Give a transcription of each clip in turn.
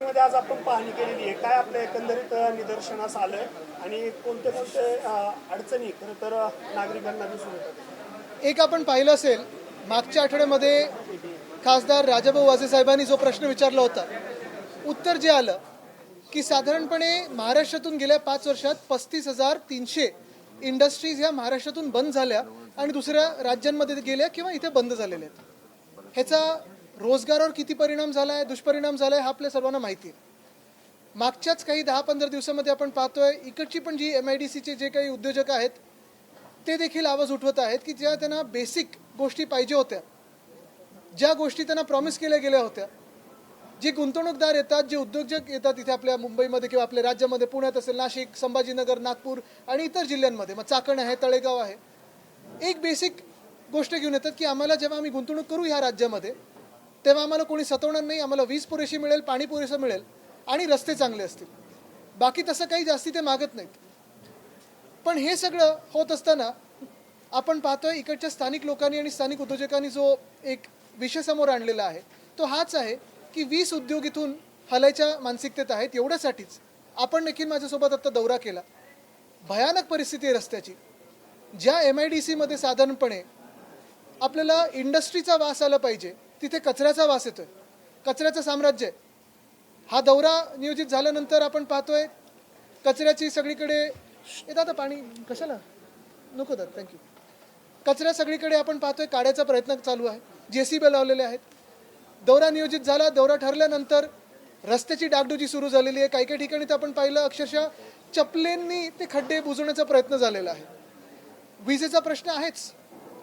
मध्ये आज आपण पाहणी केलेली आहे. काय आपल्या एकंदरीत निदर्शनास आलं आणि कोणते कोणते अडचणी खरं तर नागरिकांना दिसून येतात? एक आपण पाहिलं असेल, मागच्या आठवड्यामध्ये खासदार राजाभाऊ वाजे साहेबांनी जो प्रश्न विचारला होता, उत्तर जे आलं की साधारणपणे महाराष्ट्रातून गेल्या 5 वर्षात 35,300 इंडस्ट्रीज ह्या महाराष्ट्रातून बंद झाल्या आणि दुसऱ्या राज्यांमध्ये गेल्या किंवा इथे बंद झालेल्या आहेत. ह्याचा रोजगारावर किती परिणाम झाला आहे, दुष्परिणाम झाला आहे, हा आपल्या सर्वांना माहिती आहे. मागच्याच काही 10-15 दिवसामध्ये आपण पाहतोय इकडची पण जी MIDCचे जे काही उद्योजक आहेत ते देखील आवाज उठवत आहेत की ज्या त्यांना बेसिक गोष्टी पाहिजे होत्या, ज्या गोष्टी त्यांना प्रॉमिस केल्या गेल्या होत्या, जे गुंतवणूकदार येतात, जे उद्योजक येतात इथे आपल्या मुंबईमध्ये किंवा आपल्या राज्यामध्ये, पुण्यात असेल, नाशिक, संभाजीनगर, नागपूर आणि इतर जिल्ह्यांमध्ये, मग चाकण आहे, तळेगाव आहे, एक बेसिक गोष्ट घेऊन येतात की आम्हाला जेव्हा आम्ही गुंतवणूक करू ह्या राज्यामध्ये तेव्हा आम्हाला कोणी सतवणार नाही, आम्हाला वीज पुरेशी मिळेल, पाणी पुरेसं मिळेल आणि रस्ते चांगले असतील. बाकी तसं काही जास्ती ते मागत नाहीत. पण हे सगळं होत असताना आपण पाहतोय इकडच्या स्थानिक लोकांनी आणि स्थानिक उद्योजकांनी जो एक विषय समोर आणलेला आहे तो हाच आहे की 20 उद्योग इथून हलायच्या मानसिकतेत आहेत. एवढ्यासाठीच आपण देखील माझ्यासोबत आता दौरा केला. भयानक परिस्थिती आहे रस्त्याची. ज्या MIDCमध्ये साधारणपणे आपल्याला इंडस्ट्रीचा वास आला पाहिजे तिथे कचऱ्याचा वास येतोय, कचऱ्याचं साम्राज्य आहे. हा दौरा नियोजित झाल्यानंतर आपण पाहतोय कचऱ्याची सगळीकडे येतात. आता पाणी कशाला नको तर थँक्यू. कचरा सगळीकडे आपण पाहतोय काढायचा प्रयत्न चालू आहे, JCB लावलेले आहेत. दौरा नियोजित झाला, दौरा ठरल्यानंतर रस्त्याची डागडुजी सुरू झालेली आहे. काही काही ठिकाणी तर आपण पाहिलं अक्षरशः चपलेंनी ते खड्डे बुजवण्याचा प्रयत्न झालेला आहे. विजेचा प्रश्न आहेच.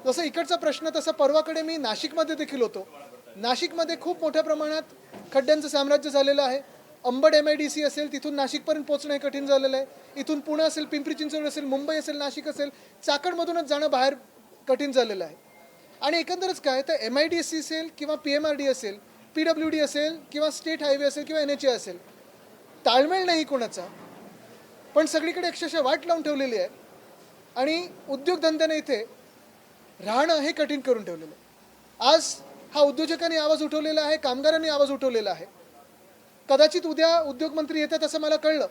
जसं इकडचा प्रश्न तसा परवाकडे मी नाशिकमध्ये देखील होतो. नाशिकमध्ये खूप मोठ्या प्रमाणात खड्ड्यांचं साम्राज्य झालेलं आहे. अंबड MIDC असेल तिथून नाशिकपर्यंत पोहोचणं हे कठीण झालेलं आहे. इथून पुणे असेल, पिंपरी चिंचवड असेल, मुंबई असेल, नाशिक असेल, चाकणमधूनच जाणं बाहेर कठीण झालेलं आहे. आणि एकंदरच काय तर MIDC असेल किंवा PMRD असेल, PWD असेल किंवा स्टेट हायवे असेल किंवा NHA असेल, ताळमेळ नाही कोणाचा, पण सगळीकडे अक्षरशः वाट लावून ठेवलेली आहे आणि उद्योगधंद्याने इथे राहणं हे कठीण करून ठेवलेलं आहे. आज हा उद्योजकांनी आवाज उठवलेला आहे, कामगारांनी आवाज उठवलेला आहे. कदाचित उद्या उद्योगमंत्री येतात असं मला कळलं.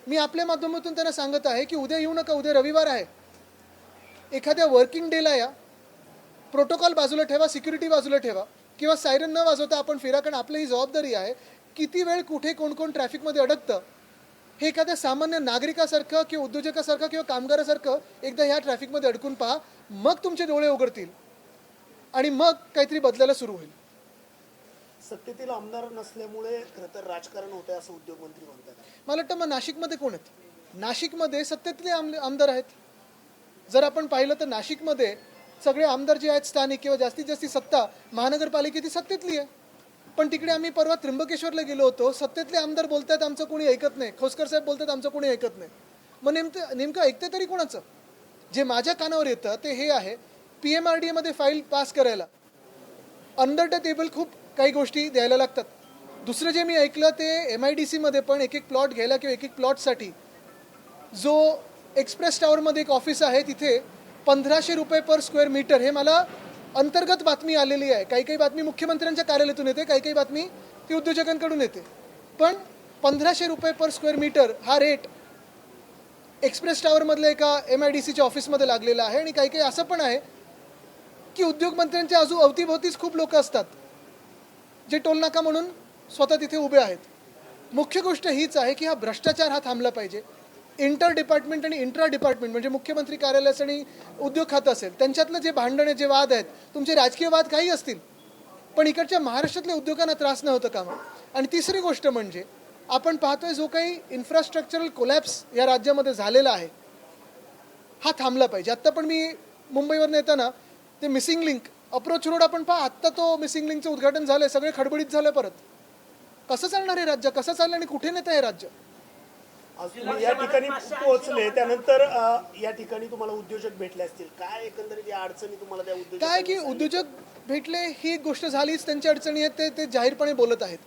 मी आपल्या माध्यमातून त्यांना सांगत आहे की उद्या येऊ नका, उद्या रविवार आहे. एखाद्या वर्किंग डेला या, प्रोटोकॉल बाजूला ठेवा, सिक्युरिटी बाजूला ठेवा किंवा सायरन न वाजवता आपण फिरा, कारण आपली ही जबाबदारी आहे. किती वेळ कुठे कोण कोण ट्रॅफिकमध्ये अडकतं हे एखाद्या सामान्य नागरिकासारखं किंवा उद्योजकासारखं किंवा कामगारासारखं एकदा ह्या ट्रॅफिकमध्ये अडकून पहा, मग तुमचे डोळे उघडतील आणि मग काहीतरी बदलायला सुरू होईल. सत्तेतील आमदार नसल्यामुळे खरं तर राजकारण होतंय असं उद्योगमंत्री म्हणतात. मला वाटतं मग नाशिकमध्ये कोण आहेत? नाशिकमध्ये सत्तेतले आमदार आहेत. जर आपण पाहिलं तर नाशिकमध्ये सगळे आमदार जे आहेत स्थानिक किंवा जास्तीत जास्त सत्ता महानगरपालिकेची सत्तेतली आहे. पण तिकडे आम्ही परवा त्र्यंबकेश्वरला गेलो होतो, सत्तेतले आमदार बोलतात आमचं कोणी ऐकत नाही, खोसकर साहेब बोलतात आमचं कोणी ऐकत नाही. मग नेमकं ऐकते तरी कोणाचं? जे माझ्या कानावर येतं ते हे आहे, PMRD मध्ये फाईल पास करायला अंडर द टेबल खूप काही गोष्टी द्यायला लागतात. दुसरं जे मी ऐकलं ते MIDC मध्ये पण एक प्लॉट घ्यायला किंवा एक प्लॉटसाठी जो एक्सप्रेस टावरमध्ये एक ऑफिस आहे तिथे 1,500 रुपये पर स्क्वेअर मीटर, हे मला अंतर्गत बातमी आलेली आहे. काही काही बातमी मुख्यमंत्र्यांच्या कार्यालयातून येते, काही काही बातमी ती उद्योजकांकडून येते. पण 1,500 रुपये पर स्क्वेअर मीटर हा रेट एक्सप्रेस टावरमधल्या एका MIDCच्या ऑफिसमध्ये लागलेला आहे. आणि काही काही असं पण आहे की उद्योगमंत्र्यांच्या अवतीभोवतीच खूप लोक असतात जे टोलनाका म्हणून स्वतः तिथे उभे आहेत. मुख्य गोष्ट हीच आहे की हा भ्रष्टाचार हा थांबला पाहिजे. इंटर डिपार्टमेंट आणि इंट्रा डिपार्टमेंट म्हणजे मुख्यमंत्री कार्यालयाचं आणि उद्योग खातं असेल त्यांच्यातलं जे भांडण, जे वाद आहेत, तुमचे राजकीय वाद काही असतील, पण इकडच्या महाराष्ट्रातल्या उद्योगांना त्रास न होतं कामा. आणि तिसरी गोष्ट म्हणजे आपण पाहतोय जो काही इन्फ्रास्ट्रक्चरल कोलॅप्स या राज्यामध्ये झालेला आहे हा थांबला पाहिजे. आत्ता पण मी मुंबईवरून येताना ते मिसिंग लिंक अप्रोच रोड आपण पहा, आत्ता तो मिसिंग लिंकचं उद्घाटन झालंय, सगळे खडबडीत झालं. परत कसं चालणार हे राज्य? कसं चाललं आणि कुठे नेतं हे राज्य? या ठिकाणी पोहोचले त्यानंतर या ठिकाणी तुम्हाला उद्योजक भेटले असतील, काय एकंदरीत या अडचणी तुम्हाला त्या उद्योजक काय की उद्योजक भेटले ही एक गोष्ट झालीच, त्यांच्या अडचणी आहेत ते जाहीरपणे बोलत आहेत.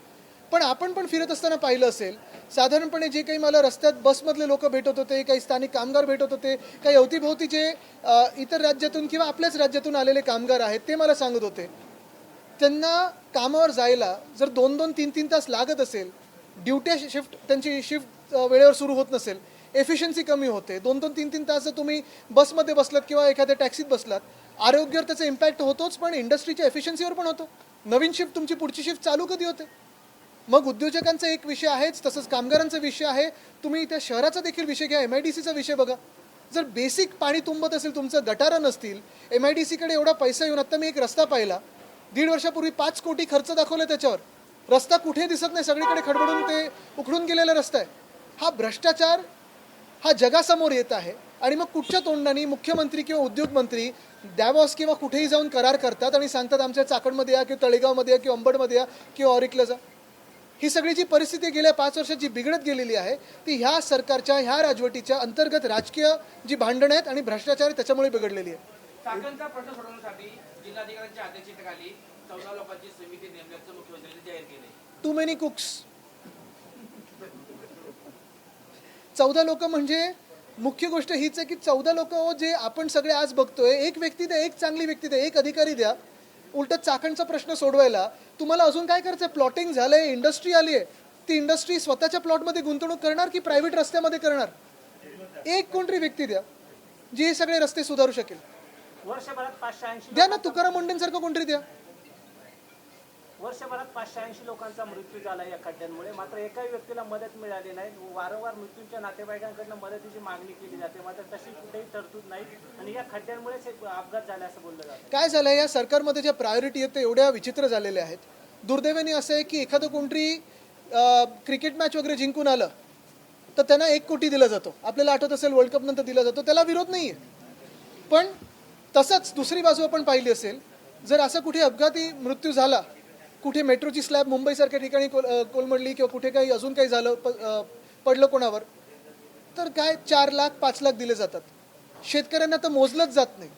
पण आपण पण फिरत असताना पाहिलं असेल, साधारणपणे जे काही मला रस्त्यात बसमधले लोक भेटत होते, काही स्थानिक कामगार भेटत होते, काही अवतीभोवती जे इतर राज्यातून किंवा आपल्याच राज्यातून आलेले कामगार आहेत ते मला सांगत होते त्यांना कामावर जायला जर 2-2, 3-3 तास लागत असेल ड्युट्या शिफ्ट त्यांची शिफ्ट वेळेवर सुरू होत नसेल, एफिशियन्सी कमी होते, 2-2, 3-3 तास जर तुम्ही बसमध्ये बसलात किंवा एखाद्या टॅक्सीत बसलात, आरोग्यावर त्याचा इम्पॅक्ट होतोच, पण इंडस्ट्रीच्या एफिशियन्सीवर पण होतो. नवीन शिफ्ट तुमची पुढची शिफ्ट चालू कधी होते? मग उद्योजकांचा एक विषय आहेच, तसंच कामगारांचा विषय आहे. तुम्ही त्या शहराचा देखील विषय घ्या, MIDCचा विषय बघा. जर बेसिक पाणी तुंबत असेल, तुमचं गटारं नसतील, MIDCकडे एवढा पैसा येऊन आत्ता मी एक रस्ता पाहिला, 1.5 वर्षापूर्वी 5 कोटी खर्च दाखवला त्याच्यावर, रस्ता कुठे दिसत नाही, सगळीकडे खडबडून ते उखडून गेलेला रस्ता आहे. हा भ्रष्टाचार हा जगासमोर येत आहे. आणि मग कुठच्या तोंडाने मुख्यमंत्री किंवा उद्योगमंत्री डॅवॉस किंवा कुठेही जाऊन करार करतात आणि सांगतात आमच्या चाकणमध्ये या किंवा तळेगावमध्ये या किंवा अंबडमध्ये या किंवा ऑरिकला जा. ही सगळी जी परिस्थिती गेल्या 5 वर्षात जी बिघडत गेलेली आहे ती ह्या सरकारच्या, ह्या राजवटीच्या अंतर्गत राजकीय जी भांडणं आहेत आणि भ्रष्टाचार आहे त्याच्यामुळे बिघडलेली आहे. चाकणचा प्रश्न सोडवण्यासाठी जिल्हाधिकाऱ्यांच्या अध्यक्षतेखाली 14 लोकांची समिती नेमल्याचं मुख्यमंत्र्यांनी जाहीर केले. To many cooks. 14 लोक म्हणजे मुख्य गोष्ट हीच आहे की 14 लोक जे आपण सगळे आज बघतोय, एक व्यक्ती द्या, एक चांगली व्यक्ती द्या, एक अधिकारी द्या. उलट चाकणचा प्रश्न सोडवायला तुम्हाला अजून काय करायचं? प्लॉटिंग झालंय, इंडस्ट्री आली आहे, ती इंडस्ट्री स्वतःच्या प्लॉटमध्ये गुंतवणूक करणार की प्रायव्हेट रस्त्यामध्ये करणार? एक कोणतरी व्यक्ती द्या जी हे सगळे रस्ते सुधारू शकेल. वर्षभरात 580 द्या ना, तुकाराम मुंडेंसारखं कोणतरी द्या. वर्षभरात 580 लोकांचा मृत्यू झाला या खड्ड्यांमुळे, मात्र एकाही व्यक्तीला मदत मिळाली नाही. वारंवार मृत्यूंच्या नातेवाईकांकडून मदतीची मागणी केली जाते, मात्र तशी कुठेही तरतूद नाही आणि या खड्ड्यांमुळेच हे अपघात झाले असं बोललं जातं. काय झालं, या सरकारमध्ये ज्या प्रायोरिटी आहेत ते एवढ्या विचित्र झालेल्या आहेत. दुर्दैवाने असं आहे की एखादं कोणतरी क्रिकेट मॅच वगैरे जिंकून आलं तर त्यांना 1 कोटी दिला जातो. आपल्याला आठवत असेल वर्ल्ड कप नंतर दिला जातो, त्याला विरोध नाही आहे. पण तसंच दुसरी बाजू आपण पाहिली असेल, जर असा कुठे अपघाती मृत्यू झाला, कुठे मेट्रोची स्लॅब मुंबईसारख्या ठिकाणी कोलमडली किंवा कुठे काही अजून काही झालं, पडलं कोणावर, तर काय 4 लाख 5 लाख दिले जातात. शेतकऱ्यांना तर मोजलंच जात नाही.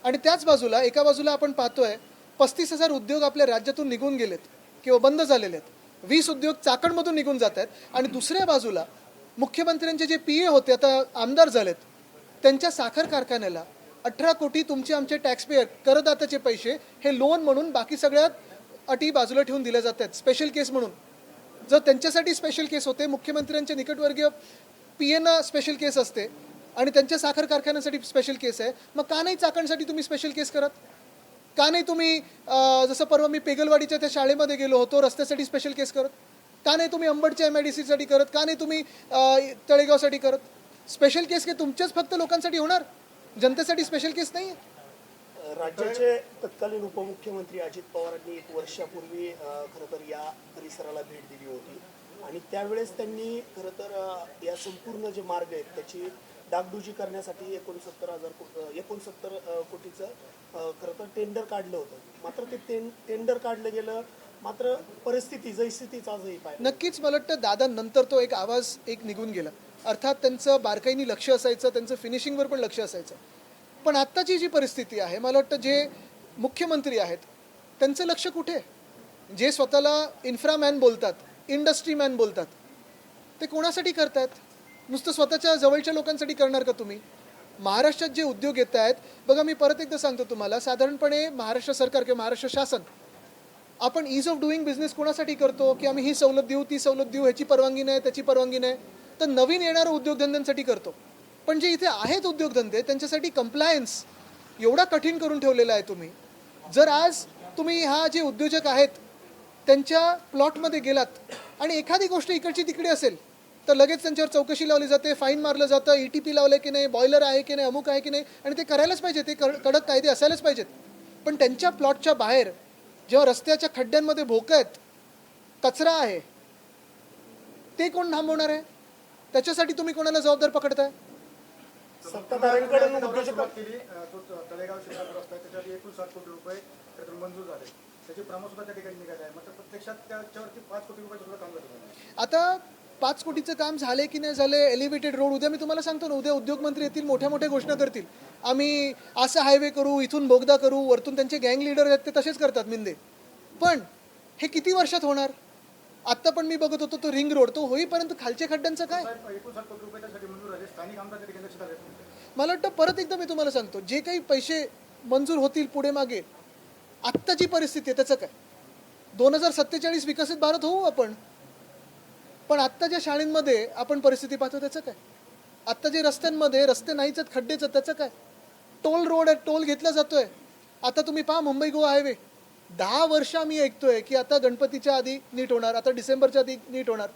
आणि त्याच बाजूला एका बाजूला आपण पाहतोय 35,000 उद्योग आपल्या राज्यातून निघून गेलेत किंवा बंद झालेले आहेत. 20 उद्योग चाकणमधून निघून जात आहेत. आणि दुसऱ्या बाजूला मुख्यमंत्र्यांचे जे PA होते, आता आमदार झालेत, त्यांच्या साखर कारखान्याला 18 कोटी तुमचे आमचे टॅक्सपेयर करदात्याचे पैसे हे लोन म्हणून बाकी सगळ्यात अटी बाजूला ठेवून दिल्या जात आहेत स्पेशल केस म्हणून. जर त्यांच्यासाठी स्पेशल केस होते, मुख्यमंत्र्यांच्या निकटवर्गीय PA स्पेशल केस असते आणि त्यांच्या साखर कारखान्यासाठी स्पेशल केस आहे, मग का नाही चाकणसाठी तुम्ही स्पेशल केस करत? का नाही तुम्ही जसं परवा मी पेगलवाडीच्या त्या शाळेमध्ये गेलो होतो, रस्त्यासाठी स्पेशल केस करत? का नाही तुम्ही अंबडच्या MIDCसाठी करत? का नाही तुम्ही तळेगावसाठी करत? स्पेशल केस के तुमच्याच फक्त लोकांसाठी होणार, जनतेसाठी स्पेशल केस नाही. राज्याचे तत्कालीन उपमुख्यमंत्री अजित पवारांनी 1 वर्षापूर्वी खरं तर या परिसराला भेट दिली होती आणि त्यावेळेस त्यांनी खरं तर या संपूर्ण जे मार्ग आहेत त्याची डागडुजी करण्यासाठी 69 कोटीचं खरं तर टेंडर काढलं होतं. मात्र ते टेंडर काढलं गेलं, मात्र परिस्थिती जैसी तीच आजही पाहिजे. नक्कीच मला वाटतं दादा नंतर तो एक आवाज निघून गेला. अर्थात त्यांचं बारकाईने लक्ष असायचं, त्यांचं फिनिशिंगवर पण लक्ष असायचं. पण आत्ताची जी परिस्थिती आहे, मला वाटतं जे मुख्यमंत्री आहेत त्यांचं लक्ष कुठे? जे स्वतःला इन्फ्रामॅन बोलतात, इंडस्ट्री मॅन बोलतात, ते कोणासाठी करतात? नुसतं स्वतःच्या जवळच्या लोकांसाठी करणार का तुम्ही? महाराष्ट्रात जे उद्योग येत आहेत बघा, मी परत एकदा सांगतो तुम्हाला, साधारणपणे महाराष्ट्र सरकार किंवा महाराष्ट्र शासन आपण ईज ऑफ डुईंग बिझनेस कोणासाठी करतो की आम्ही ही सवलत देऊ, ती सवलत देऊ, ह्याची परवानगी नाही, त्याची परवानगी नाही, तर नवीन येणाऱ्या उद्योगधंद्यांसाठी करतो. पण जे इथे आहेत उद्योगधंदे त्यांच्यासाठी कंप्लायन्स एवढा कठीण करून ठेवलेला आहे तुम्ही. जर आज तुम्ही हा जे उद्योजक आहेत त्यांच्या प्लॉटमध्ये गेलात आणि एखादी गोष्ट इकडची तिकडे असेल तर लगेच त्यांच्यावर चौकशी लावली जाते, फाईन मारलं जातं, ETP लावलं की नाही, बॉयलर आहे की नाही, अमुक आहे की नाही, आणि ते करायलाच पाहिजे, ते कडक कायदे असायलाच पाहिजेत. पण त्यांच्या प्लॉटच्या बाहेर जेव्हा रस्त्याच्या खड्ड्यांमध्ये भोकं आहेत, कचरा आहे, ते कोण थांबवणार आहे? त्याच्यासाठी तुम्ही कोणाला जबाबदार पकडताय? सत्ताधाऱ्यांकडून तळेगाव शहरात रस्ता आहे, त्याच्यासाठी 59 कोटी रुपये त्यातून मंजूर झाले, त्याची प्रमाण सुद्धा त्या ठिकाणी निघाले आहे, मात्र प्रत्यक्षात त्याच्यावरती 5 कोटी रुपये सुद्धा काम झाले. आता 5 कोटीचं काम झाले की नाही झाले, एलिव्हेटेड रोड, उद्या मी तुम्हाला सांगतो ना, उद्या उद्योगमंत्री येतील, मोठ्या मोठ्या घोषणा करतील, आम्ही असं हायवे करू, इथून बोगदा करू, वरतून त्यांचे गँग लीडर आहेत ते तसेच करतात मिंदे. पण हे किती वर्षात होणार? आत्ता पण मी बघत होतो तो रिंग रोड, तो होईपर्यंत खालच्या खड्ड्यांचं काय? 59 कोटी रुपये त्यासाठी मंजूर झाले, स्थानिक आमदार त्या ठिकाणी लक्षात आले. मला वाटतं परत एकदा मी तुम्हाला सांगतो, जे काही पैसे मंजूर होतील पुढे मागे, आत्ताची परिस्थिती आहे त्याचं काय? 2047 विकसित भारत होऊ आपण. पण आत्ता ज्या शाळांमध्ये आपण परिस्थिती पाहतो त्याचं काय? आत्ता जे रस्त्यांमध्ये रस्ते नाहीच आहेत, खड्डेच आहेत, त्याचं काय? टोल रोड आहे, टोल घेतला जातोय. आता तुम्ही पहा मुंबई गोवा हायवे 10 वर्ष आम्ही ऐकतोय की आता गणपतीच्या आधी नीट होणार, आता डिसेंबरच्या आधी नीट होणार.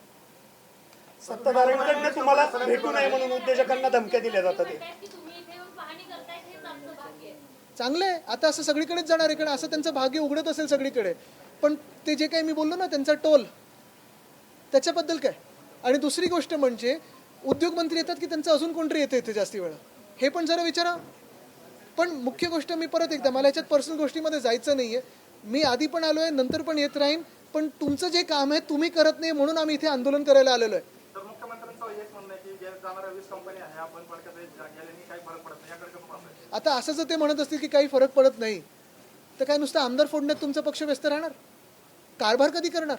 सत्ताधाऱ्यांकडनं तुम्हाला भेटू नये म्हणून उद्योजकांना धमक्या दिल्या जातात ते. चांगलं आहे, आता असं सगळीकडेच जाणार आहे, कारण असं त्यांचं भाग्य उघडत असेल सगळीकडे. पण ते जे काही मी बोललो ना त्यांचा टोल, त्याच्याबद्दल काय? आणि दुसरी गोष्ट म्हणजे उद्योगमंत्री येतात की त्यांचं अजून कोणतरी येतं इथे जास्ती वेळा, हे पण जरा विचारा. पण मुख्य गोष्ट मी परत एकदा, मला याच्यात पर्सनल गोष्टीमध्ये जायचं नाहीये. मी आधी पण आलोय, नंतर पण येत राहीन. पण तुमचं जे काम आहे तुम्ही करत नाही म्हणून आम्ही इथे आंदोलन करायला आलेलो आहे. तर मुख्यमंत्र्यांचं एक म्हणणं आहे की ज्या जाणाऱ्या 20 कंपन्या आहे आपण पडक्यात गेल्याने काही फरक पडत नाही, याकडे कसं पाहताय? आता असं जर ते म्हणत असतील की काही फरक पडत नाही, तर काय नुसतं आमदार फोडण्यात तुमचा पक्ष व्यस्त राहणार? कारभार कधी करणार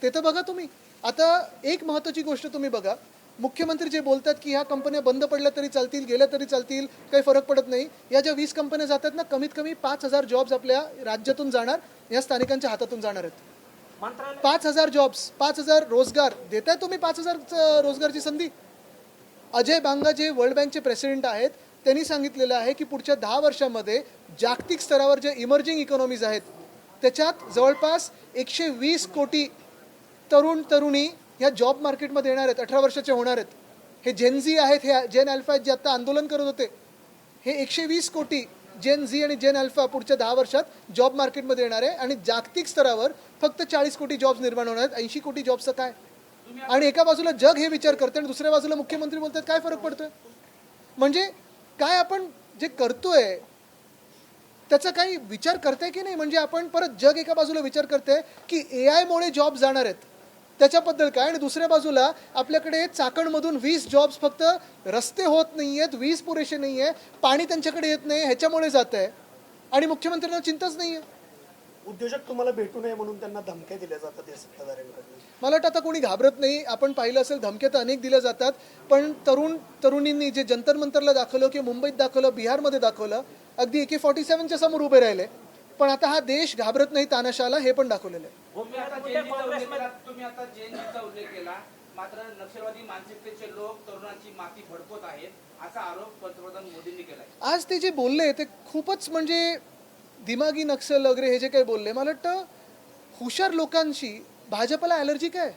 ते तर बघा तुम्ही. आता एक महत्त्वाची गोष्ट तुम्ही बघा, मुख्यमंत्री जे बोलतात की ह्या कंपन्या बंद पडल्या तरी चालतील, गेल्या तरी चालतील, काही फरक पडत नाही. या ज्या 20 कंपन्या जातात ना, कमीत कमी 5,000 जॉब्स आपल्या राज्यातून जाणार, या स्थानिकांच्या हातातून जाणार आहेत. 5,000 जॉब्स, 5,000 रोजगार देताय तुम्ही, 5,000 रोजगारची संधी. अजय बांगा जे वर्ल्ड बँकचे प्रेसिडेंट आहेत, त्यांनी सांगितलेलं आहे की पुढच्या 10 वर्षामध्ये जागतिक स्तरावर जे इमर्जिंग इकॉनॉमीज आहेत त्याच्यात जवळपास 120 कोटी तरुण तरुणी ह्या जॉब मार्केटमध्ये येणार आहेत, 18 वर्षाचे होणार आहेत. हे जेन झी आहेत, हे जेन अल्फा आहेत जे आता आंदोलन करत होते. हे 120 कोटी जेन झी आणि जेन अल्फा पुढच्या 10 वर्षात जॉब मार्केटमध्ये येणार आहे. आणि जागतिक स्तरावर फक्त 40 कोटी जॉब्स निर्माण होणार आहेत. 80 कोटी जॉब्सचं काय? आणि एका बाजूला जग हे विचार करते आणि दुसऱ्या बाजूला मुख्यमंत्री बोलतात काय फरक पडतोय? म्हणजे काय आपण जे करतोय त्याचा काही विचार करताय की नाही? म्हणजे आपण परत जग एका बाजूला विचार करते की AI मुळे जॉब जाणार आहेत, त्याच्याबद्दल काय? आणि दुसऱ्या बाजूला आपल्याकडे चाकणमधून 20 जॉब्स फक्त रस्ते होत नाही आहेत, वीज पुरेसे नाही आहे, पाणी त्यांच्याकडे येत नाही, ह्याच्यामुळे जात आहे आणि मुख्यमंत्र्यांना चिंताच नाही आहे. उद्योजक तुम्हाला भेटू नये म्हणून त्यांना धमक्या दिल्या जातात या सत्ताधाऱ्यांकडून. मला वाटतं आता कोणी घाबरत नाही. आपण पाहिलं असेल धमक्या तर अनेक दिल्या जातात, पण तरुणींनी जे जंतर मंतरला दाखवलं किंवा मुंबईत दाखवलं, बिहारमध्ये दाखवलं, अगदी AK-47च्या समोर उभे राहिले. पण आता हा देश घाबरत नाही तानाशाला, हे पण दाखवलेलं आहे. तुम्ही आता जेएनजीचा उल्लेख केला, मात्र नक्षलवादी मानसिकतेचे लोक तरुणांची माती फडकवत आहेत असा आरोप पंतप्रधान मोदींनी केलाय. आज ते जे बोलले ते खूपच म्हणजे दिमागी नक्षल वगैरे हे जे काही बोलले, मला वाटतं हुशार लोकांशी भाजपला ॲलर्जी काय?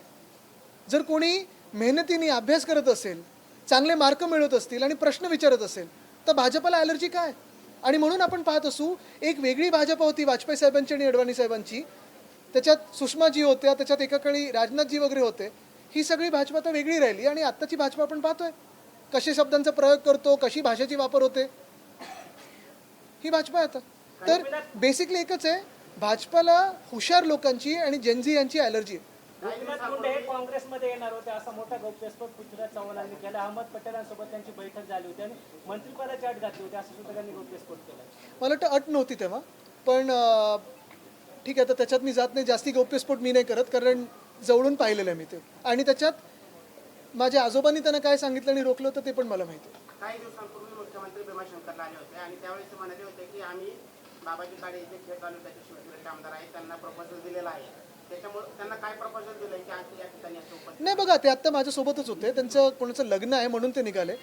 जर कोणी मेहनतीने अभ्यास करत असेल, चांगले मार्क मिळवत असतील आणि प्रश्न विचारत असेल तर भाजपला ॲलर्जी काय? आणि म्हणून आपण पाहत असू एक वेगळी भाजपा होती वाजपेयी साहेबांची आणि अडवाणी साहेबांची, त्याच्यात सुषमाजी होत्या, त्याच्यात एका काळी राजनाथजी वगैरे होते. ही सगळी भाजपा आता वेगळी राहिली आणि आत्ताची भाजपा आपण पाहतोय कसे शब्दांचा प्रयोग करतो, कशी भाषेची वापर होते, ही भाजपा आता. तर बेसिकली एकच आहे, भाजपाला हुशार लोकांची आणि जेनझी यांची ॲलर्जी आहे. गोपीनाथ मुंडे हे काँग्रेसमध्ये येणार होते असा मोठा गौप्यस्फोट पृथ्वीराज चव्हाणांनी केला. अहमद पटेलांसोबत त्यांची बैठक झाली होती आणि मंत्रिपदाची अट घातली होती, असं सुद्धा त्यांनी गौप्यस्फोट केला. मला वाटतं अट नव्हती तेव्हा, पण ठीक आहे, तर त्याच्यात मी जात नाही. जास्ती गौप्यस्फोट मी नाही करत, कारण जवळून पाहिलेलं आहे मी ते. आणि त्याच्यात माझ्या आजोबांनी त्यांना काय सांगितलं आणि रोखलं होतं ते पण मला माहिती आहे. काही दिवसांपूर्वी मुख्यमंत्री भीमाशंकरला आले होते आणि त्यावेळेस ते म्हणाले होते की आम्ही बाबाजी काळे जे खेळ तालुक्याचे शिवसेनेचे आमदार आहेत त्यांना प्रपोजल दिलेला आहे. त्याच्यामुळे त्यांना काय प्रपोजल दिलंय की आज या ठिकाणी असं उपस्थित? नाही बघा, ते आत्ता माझ्यासोबतच होते, त्यांचं कोणाचं लग्न आहे म्हणून ते निघाले.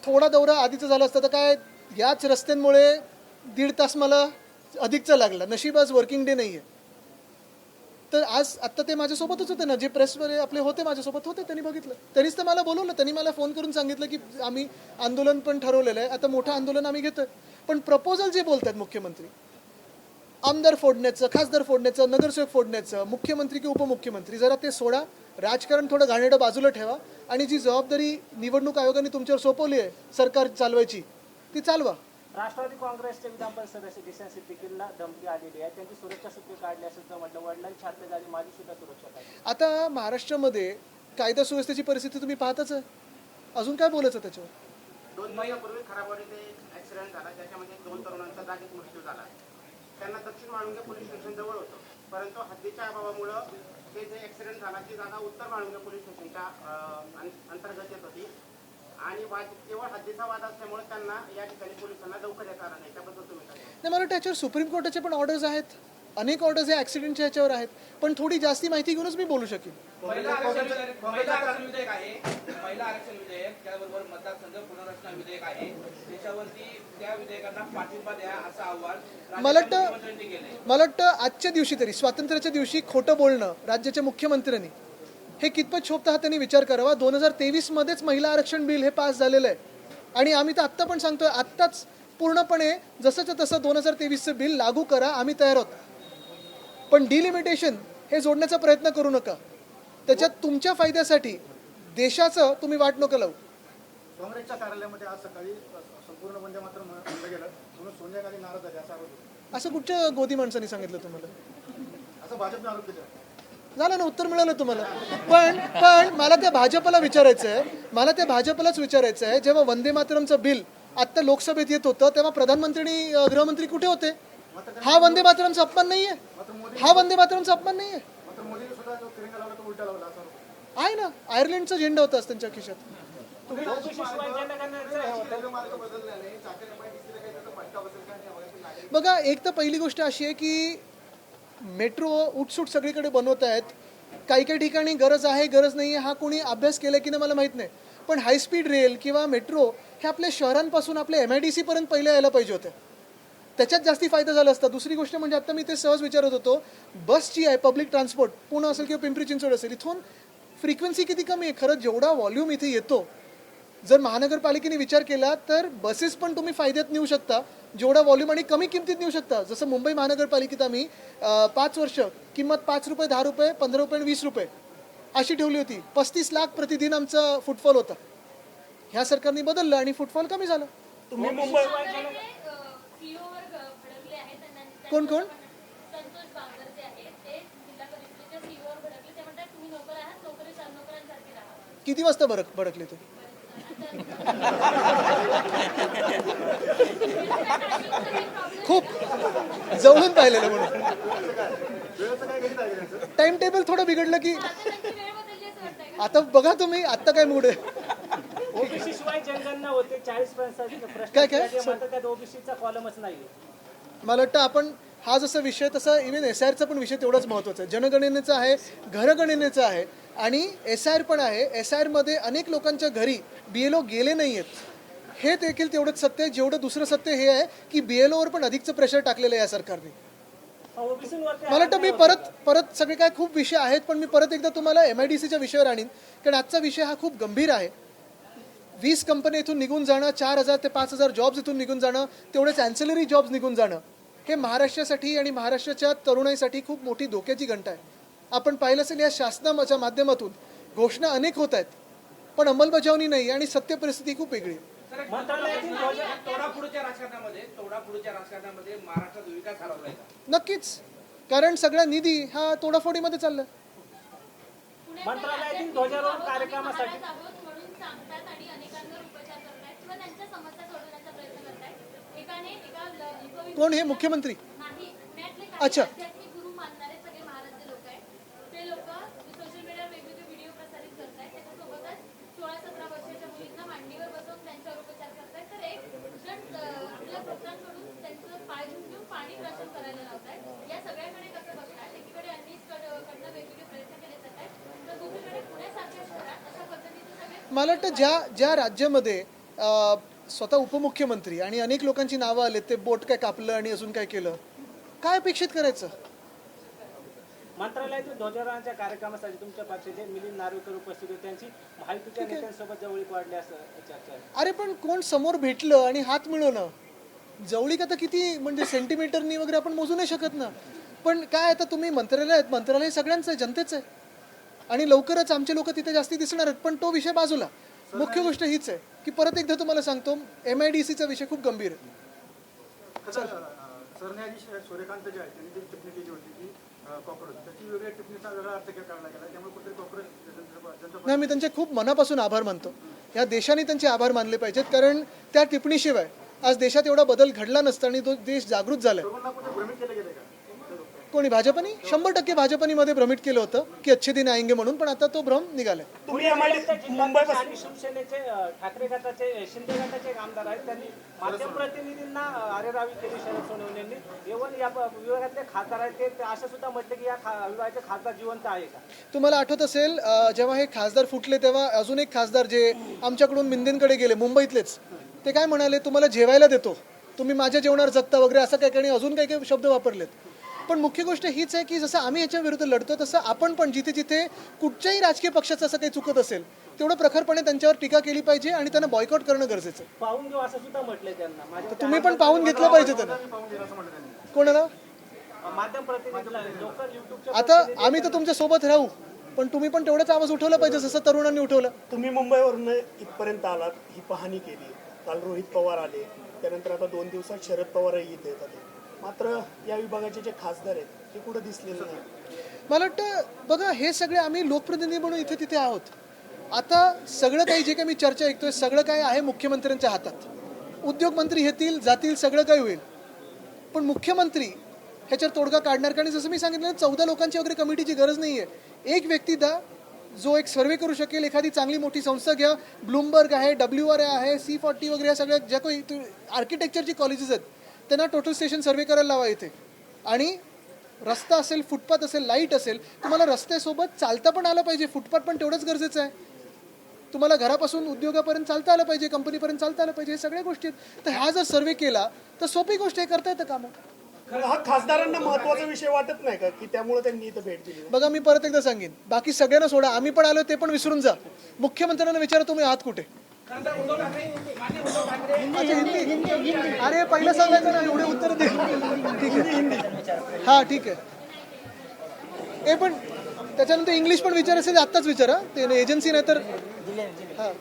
थोडा दौरा आधीचं झालं असतं तर काय, याच रस्त्यांमुळे 1.5 तास मला अधिकचा लागला. नशीब आज वर्किंग डे नाही आहे. तर आज आत्ता ते माझ्यासोबतच होते ना, जे प्रेसवाले आपले होते माझ्यासोबत होते, त्यांनी बघितलं. त्यांनीच तर मला बोलवलं, त्यांनी मला फोन करून सांगितलं की आम्ही आंदोलन पण ठरवलेलं आहे, आता मोठं आंदोलन आम्ही घेतोय. पण प्रपोजल जे बोलतात मुख्यमंत्री, आमदार फोडण्याचं, खासदार फोडण्याचं, नगरसेवक फोडण्याचं, मुख्यमंत्री की उपमुख्यमंत्री, जरा ते सोडा. राजकारण थोडं घाणेरडं बाजूला ठेवा आणि जी जबाबदारी निवडणूक आयोगाने तुमच्यावर सोपवली आहे सरकार चालवायची, ती चालवा. राष्ट्रवादी काँग्रेसचे विधान परिषद सदस्य किसन सिद्दीकींना धमकी आलेली आहे. त्यांची सुरक्षा सूत्रे काढली असं म्हटलं. वडिलांची हत्या झाली, माझी सुद्धा सुरक्षा काढली. आता महाराष्ट्रामध्ये कायदा सुव्यवस्थेची परिस्थिती तुम्ही पाहताच आहे, अजून काय बोलायचं त्याच्यावर? 2 महिन्यापूर्वी खराबवाडीत एक ऍक्सिडेंट झाला, त्याच्यामध्ये 2 तरुणांचा जागीच मृत्यू झाला. त्यांना दक्षिण माळुंगे पोलीस स्टेशन जवळ होतं, परंतु हद्दीच्या अभावामुळं ते जे ऍक्सिडेंट झाला ती जागा उत्तर माळुंगे पोलीस स्टेशनच्या अंतर्गत येत होती आणि केवळ हद्दीचा वाद असल्यामुळे त्यांना या ठिकाणी पोलिसांना लवकर येता आलं नाही. त्याबद्दल तुम्ही काय? नाही, मला त्याच्यावर सुप्रीम कोर्टाचे पण ऑर्डर्स आहेत. अनेक ऑर्डर्स या ॲक्सिडेंटच्या ह्याच्यावर आहेत, पण थोडी जास्ती माहिती घेऊनच मी बोलू शकेन. महिला आरक्षण विधेयक आहे, महिला आरक्षण विधेयक, त्याबरोबर मतदारसंघ पुनर्रचना विधेयक आहे, त्याच्यावरती त्या विधेयकांना पाठिंबा द्या असं आव्हान मला राज्याच्या वाटतं मुख्यमंत्र्यांनी केलंय. मला वाटतं आजच्या दिवशी तरी स्वातंत्र्याच्या दिवशी खोटं बोलणं राज्याच्या मुख्यमंत्र्यांनी हे कितपत शोभतं हा त्यांनी विचार करावा. 2023 मध्येच महिला आरक्षण बिल हे पास झालेलं आहे आणि आम्ही तर आत्ता पण सांगतोय, आत्ताच पूर्णपणे जसंच्या तसं 2023चं बिल लागू करा, आम्ही तयार आहोत. पण डिलिमिटेशन हे जोडण्याचा प्रयत्न करू नका. त्याच्यात तुमच्या फायद्यासाठी देशाचं तुम्ही वाट नका लावू. काँग्रेसच्या कार्यालयामध्ये आज सकाळी संपूर्ण वंदे मातरम म्हणलं गेलं म्हणून सोनिया गांधी नाराज झाले असा आरोप होता. असं कुठच्या गोदी माणसाने सांगितलं तुम्हाला? असं भाजपने आरोप केला. झालं ना, उत्तर मिळालं तुम्हाला. पण मला त्या भाजपला विचारायचं आहे, मला त्या भाजपलाच विचारायचं आहे, जेव्हा वंदे मातरमचं बिल आत्ता लोकसभेत येत होतं तेव्हा प्रधानमंत्री आणि गृहमंत्री कुठे होते? हा वंदे मातरमचा अपमान नाहीये, हा वंदे मातरमचा अपमान नाहीये. मात्र मोदीने सुद्धा जो तिरंगा लावला तो उलटा लावला असा आरोप. आहे ना, आयर्लंडचा झेंडा होता त्यांच्या खिशात. बघा, एक तर पहिली गोष्ट अशी आहे की मेट्रो उठसूट सगळीकडे बनवत आहेत. काही ठिकाणी गरज आहे, गरज नाही आहे, हा कोणी अभ्यास केला की नाही मला माहीत नाही. पण हायस्पीड रेल किंवा मेट्रो हे आपल्या शहरांपासून आपल्या MIDC पर्यंत पहिले यायला पाहिजे होते. त्याच्यात जास्ती फायदा झाला असता. दुसरी गोष्ट म्हणजे आता मी ते सहज विचारत होतो, बस जी आहे पब्लिक ट्रान्सपोर्ट, पुणे असेल किंवा पिंपरी चिंचवड असेल, इथून फ्रिक्वेन्सी किती कमी आहे. खरंच जेवढा व्हॉल्यूम इथे येतो, जर महानगरपालिकेने विचार केला तर बसेस पण तुम्ही फायद्यात नेऊ शकता, जेवढा व्हॉल्यूम आणि कमी किमतीत नेऊ शकता. जसं मुंबई महानगरपालिकेत आम्ही 5 वर्ष किंमत 5 रुपये, 10 रुपये, 15 रुपये आणि 20 रुपये अशी ठेवली होती. 35 लाख प्रतिदिन आमचा फुटफॉल होता. ह्या सरकारने बदललं आणि फुटफॉल कमी झाला. तुम्ही मुंबई कोण कोण संतोष बांगर जे आहेत ते जिल्हा परिषदेच्या सीओवर भडकले. ते म्हणतात तुम्ही नोकर आहात, नोकरांसारखे राहा. किती वाजता भडकले ते? खूप जवळून पाहिलेलं म्हणून. टाइम टेबल थोडं बिघडलं की आता बघा तुम्ही, आता काय मूड आहे? ओबीसी शिवाय जनगणना होते 40% काय? मात्र त्यात ओबीसीचा कॉलमच नाहीये. मला वाटतं आपण हा जसा विषय तसा इव्हन SIRचा पण विषय तेवढाच महत्त्वाचा आहे. जनगणनेचा आहे, घरगणनेचा आहे आणि SIR पण आहे. SIRमध्ये अनेक लोकांच्या घरी BLO गेले नाही आहेत. हे देखील तेवढंच सत्य आहे जेवढं दुसरं सत्य हे आहे की BLOवर पण अधिकचं प्रेशर टाकलेलं आहे या सरकारने. मला वाटतं मी परत सगळे काय खूप विषय आहेत, पण मी परत एकदा तुम्हाला MIDCच्या विषयावर आणीन, कारण आजचा विषय हा खूप गंभीर आहे. 20 कंपन्या इथून निघून जाणं, 4,000 ते 5,000 जॉब्स इथून निघून जाणं, तेवढेच ॲन्सिलरी जॉब्स निघून जाणं, हे महाराष्ट्रासाठी आणि महाराष्ट्राच्या तरुणाईसाठी खूप मोठी धोक्याची घंटा आहे. आपण पाहिलं असेल या शासनाच्या माध्यमातून घोषणा अनेक होत आहेत, पण अंमलबजावणी नाही आणि सत्य परिस्थिती खूप वेगळी आहे. तोडाफोडीच्या राजकारणामध्ये महाराष्ट्रात विकास हरवलाय का? नक्कीच, कारण सगळा निधी हा तोडाफोडीमध्ये चालला. मंत्रालयातील ध्वजारोहण कार्यक्रमासाठी म्हणून सांगतात आणि अनेकांवर उपचार करतायत किंवा त्यांच्या समस्या सोडवण्याचा प्रयत्न करतायत. एका कोण हे मुख्यमंत्री? नाही, पुण्यातले अच्छा. काही आध्यात्मिक गुरु मानणारे सगळे महाराष्ट्र लोक आहेत. ते लोक सोशल मीडियावर वेगवेगळे व्हिडिओ प्रसारित करतायत. त्याच्यासोबतच 16-17 वर्षाच्या मुलींना मांडीवर बसवून त्यांच्यावर उपचार करतायत. तर एक जण आपल्या भक्तांकडून त्यांचं पाय घेऊन पाणी प्राशन करायला लावतायत. या सगळ्याकडे कसं बघतात? एकीकडे कडनं वेगवेगळे प्रयत्न केले जात आहेत, तर दुसरीकडे पुण्यासारख्या शहरात अशा पद्धतीचे सगळे. मला वाटतं ज्या राज्यामध्ये स्वतः उपमुख्यमंत्री आणि अनेक लोकांची नावं आले, ते बोट काय कापलं आणि अजून काय केलं, काय अपेक्षित करायचं? मंत्रालयातील ध्वजारोहणाच्या कार्यक्रमासाठी तुमच्या पक्षाचे मिलिंद नार्वेकर उपस्थित होते. त्यांची महायुतीच्या नेत्यांसोबत जवळीक वाढली असं चर्चा आहे. अरे पण कोण समोर भेटलं आणि हात मिळवणं, जवळीक आता किती म्हणजे सेंटीमीटरनी वगैरे आपण मोजू नाही शकत ना. पण काय आता तुम्ही मंत्रालय सगळ्यांचं आहे, जनतेचं आहे आणि लवकरच आमचे लोक तिथे जास्ती दिसणार आहेत. पण तो विषय बाजूला, मुख्य गोष्ट हीच आहे की परत एकदा तुम्हाला सांगतो, MIDCचा विषय खूप गंभीर आहे. सरन्यायाधीश सूर्यकांत जे आहेत त्यांनी जी टिप्पणी केली होती की कॉक्रोच, त्याची वेगळ्या टिप्पणीचा वेगळा अर्थ काढला गेला, त्यामुळे कुठेतरी कॉक्रोच. नाही, मी त्यांचे खूप मनापासून आभार मानतो. या देशाने त्यांचे आभार मानले पाहिजेत, कारण त्या टिप्पणीशिवाय आज देशात एवढा बदल घडला नसता आणि तो देश जागृत झालाय. कोणी भाजपनी 100% भाजपनी मध्ये भ्रमित केलं होतं की अच्छे दिन आएंगे म्हणून, पण आता तो भ्रम निघालाय. तुम्ही मुंबईपासून आणि शिवसेनेचे ठाकरे गटाचे शिंदे गटाचे एक आमदार आहेत, त्यांनी माध्यम प्रतिनिधींना आरेरावी केली शरद सोनवणेंनी. एवढं या विभागातले खासदार आहेत ते असं सुद्धा म्हटलं की या विभागाचे खासदार जिवंत आहे का? तुम्हाला आठवत असेल जेव्हा हे खासदार फुटले तेव्हा अजून एक खासदार जे आमच्याकडून मिंदेंकडे गेले मुंबईतलेच, ते काय म्हणाले, तुम्हाला जेवायला देतो, तुम्ही माझ्या जेवणावर जगता वगैरे असं काही काही अजून काही काही शब्द वापरलेत. पण मुख्य गोष्ट हीच आहे की जसं आम्ही याच्या विरुद्ध लढतो तसं आपण पण जिथे जिथे कुठच्याही राजकीय पक्षाचं असं काही चुकत असेल तेवढं प्रखरपणे त्यांच्यावर टीका केली पाहिजे आणि त्यांना बॉयकॉट करणं गरजेचं आहे. पाहून घेऊ असं सुद्धा म्हटलंय त्यांना. तर तुम्ही पण पाहून घेतलं पाहिजे त्यांना. कोणाला? माध्यम प्रतिनिधीला लोकल युट्यूबच्या आता आम्ही तर तुमच्या सोबत राहू, पण तुम्ही पण तेवढाच आवाज उठवला पाहिजे जसं तरुणांनी उठवलं. तुम्ही मुंबईवरून इथपर्यंत आलात, ही पाहणी केली, काल रोहित पवार आले, त्यानंतर आता 2 दिवसात शरद पवारही इथे येतात. मात्र या विभागाचे जे खासदार आहेत ते कुठं दिसलेले नाही. मला वाटतं बघा, हे सगळे आम्ही लोकप्रतिनिधी म्हणून इथे तिथे आहोत. आता सगळं काही जे काही मी चर्चा ऐकतोय सगळं काय आहे मुख्यमंत्र्यांच्या हातात. उद्योगमंत्री येतील जातील सगळं काही होईल, पण मुख्यमंत्री ह्याच्यावर तोडगा काढणार. कारण जसं मी सांगितलं 14 लोकांची वगैरे कमिटीची गरज नाही आहे. एक व्यक्ती दा जो एक सर्वे करू शकेल, एखादी चांगली मोठी संस्था घ्या, ब्लूमबर्ग आहे, WR आहे, C40 वगैरे या सगळ्या ज्या काही आर्किटेक्चरची कॉलेजेस आहेत त्यांना टोटल स्टेशन सर्वे करायला लावा इथे. आणि रस्ता असेल, फुटपाथ असेल, लाईट असेल, तुम्हाला रस्त्यासोबत चालता पण आलं पाहिजे. फुटपाथ पण तेवढंच गरजेचं आहे. तुम्हाला घरापासून उद्योगापर्यंत चालता आलं पाहिजे, कंपनीपर्यंत चालता आलं पाहिजे, हे सगळ्या गोष्टी आहेत. तर हा जर सर्वे केला तर सोपी गोष्ट आहे, करता येतं कामं. हा खासदारांना महत्वाचा विषय वाटत नाही का की त्यामुळे त्यांनी इथं भेट दिली? बघा, मी परत एकदा सांगेन, बाकी सगळ्यांना सोडा, आम्ही पण आलो ते पण विसरून जा. मुख्यमंत्र्यांना विचारा तुम्ही आहात कुठे. अच्छा, हिंदी. अरे पहिलं सांगायचं ना, एवढे उत्तर दे. ठीक आहे, हा ठीक आहे. हे पण त्याच्यानंतर इंग्लिश पण विचार असेल आत्ताच विचारा, ते एजन्सी नाही तर हा.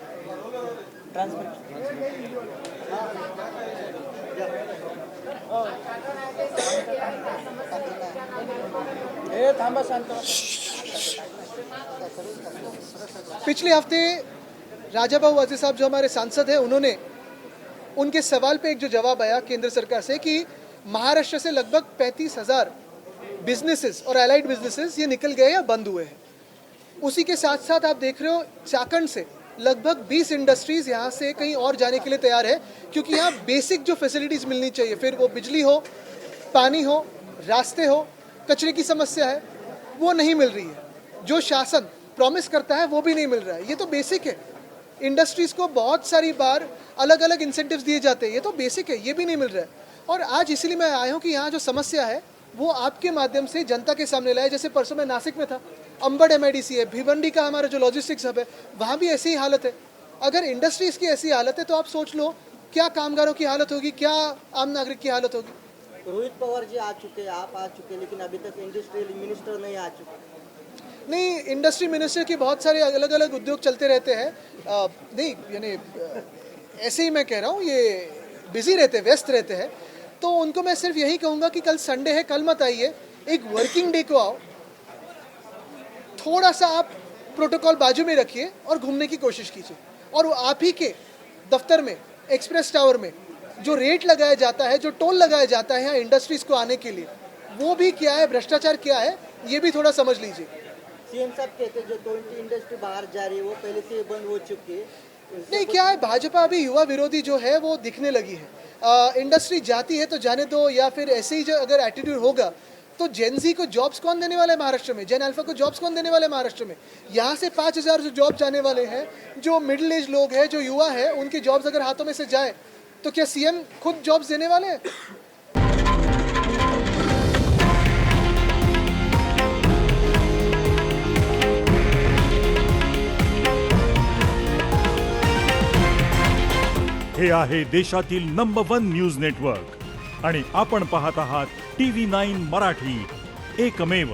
पिछले हफ्ते राजाभाऊ वाजे साहब जो हमारे सांसद हैं, उन्होंने उनके सवाल पे एक जो जवाब आया केंद्र सरकार से कि महाराष्ट्र से लगभग 35,000 बिजनेसेस और एलाइड बिजनेसेस ये निकल गए या बंद हुए हैं. उसी के साथ साथ आप देख रहे हो चाकंड से लगभग 20 इंडस्ट्रीज यहाँ से कहीं और जाने के लिए तैयार है, क्योंकि यहाँ बेसिक जो फैसिलिटीज़ मिलनी चाहिए, फिर वो बिजली हो, पानी हो, रास्ते हो, कचरे की समस्या है, वो नहीं मिल रही है. जो शासन प्रॉमिस करता है वो भी नहीं मिल रहा है. ये तो बेसिक है. इंडस्ट्रीज़ को बहुत सारी बार अलग अलग इंसेंटिव्स दिए जाते हैं, ये तो बेसिक है, ये भी नहीं मिल रहा है. और आज इसीलिए मैं आया हूँ कि यहाँ जो समस्या है वो आपके माध्यम से जनता के सामने लाए. जैसे परसों मैं नासिक में था, अंबड़ MIDC है, भिवंडी का हमारा जो लॉजिस्टिक्स हब है, वहाँ भी ऐसी ही हालत है. अगर इंडस्ट्रीज़ की ऐसी हालत है तो आप सोच लो क्या कामगारों की हालत होगी, क्या आम नागरिक की हालत होगी. रोहित पवार जी आ चुके, आप आ चुके, लेकिन अभी तक इंडस्ट्रियल मिनिस्टर नहीं आ चुके. नहीं, इंडस्ट्री मिनिस्टर की बहुत सारे अलग अलग उद्योग चलते रहते हैं. नहीं यानी ऐसे ही मैं कह रहा हूँ, ये बिजी रहते हैं, व्यस्त रहते हैं. तो उनको मैं सिर्फ यही कहूँगा कि कल संडे है, कल मत आइए, एक वर्किंग डे को आओ, थोड़ा सा आप प्रोटोकॉल बाजू में रखिए और घूमने की कोशिश कीजिए. और आप ही के दफ्तर में, एक्सप्रेस टावर में जो रेट लगाया जाता है, जो टोल लगाया जाता है यहाँ इंडस्ट्रीज़ को आने के लिए, वो भी क्या है, भ्रष्टाचार क्या है, ये भी थोड़ा समझ लीजिए. सीएम साहब कहते हैं जो 20 इंडस्ट्री बाहर जा रही है वो पहले से बंद हो चुकी है. नहीं, क्या है, भाजपा अभी युवा विरोधी जो है वो दिखने लगी है. इंडस्ट्री जाती है तो जाने दो, या फिर ऐसे ही जो अगर एटीट्यूड होगा तो जेनजी को जॉब्स कौन देने वाला है महाराष्ट्र में, जेन अल्फा को जॉब्स कौन देने वाले महाराष्ट्र में. यहाँ से 5,000 जो जॉब जाने वाले हैं, जो मिडिल एज लोग हैं, जो युवा है, उनकी जॉब्स अगर हाथों में से जाए तो क्या सीएम खुद जॉब्स देने वाले हैं. हे आहे देशातील नंबर 1 न्यूज नेटवर्क आणि आपण पाहत आहात TV9 मराठी, एकमेव.